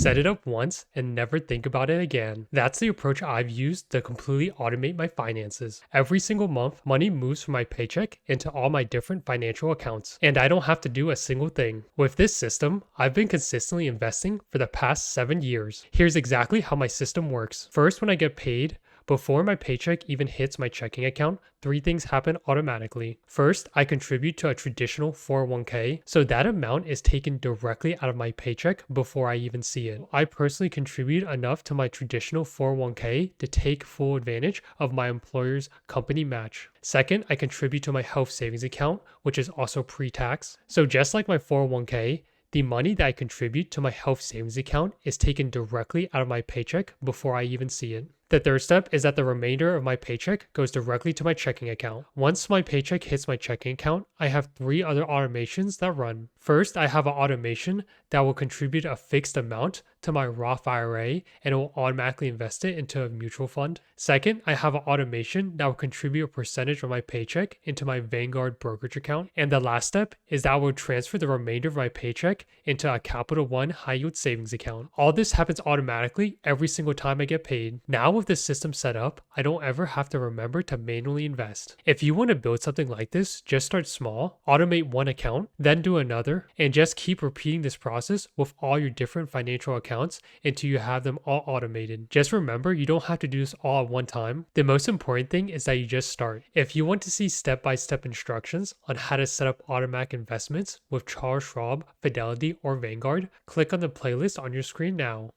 set it up once, and never think about it again. That's the approach I've used to completely automate my finances. Every single month, money moves from my paycheck into all my different financial accounts, and I don't have to do a single thing. With this system, I've been consistently investing for the past 7 years. Here's exactly how my system works. First, when I get paid, before my paycheck even hits my checking account, three things happen automatically. First, I contribute to a traditional 401k, so that amount is taken directly out of my paycheck before I even see it. I personally contribute enough to my traditional 401k to take full advantage of my employer's company match. Second, I contribute to my health savings account, which is also pre-tax. So just like my 401k, the money that I contribute to my health savings account is taken directly out of my paycheck before I even see it. The third step is that the remainder of my paycheck goes directly to my checking account. Once my paycheck hits my checking account, I have three other automations that run. First, I have an automation that will contribute a fixed amount to my Roth IRA and it will automatically invest it into a mutual fund. Second, I have an automation that will contribute a percentage of my paycheck into my Vanguard brokerage account. And the last step is that I will transfer the remainder of my paycheck into a Capital One high yield savings account. All this happens automatically every single time I get paid. Now with this system set up, I don't ever have to remember to manually invest. If you want to build something like this, just start small, automate one account, then do another, and just keep repeating this process with all your different financial accounts until you have them all automated. Just remember, you don't have to do this all at one time. The most important thing is that you just start. If you want to see step-by-step instructions on how to set up automatic investments with Charles Schwab, Fidelity, or Vanguard, click on the playlist on your screen now.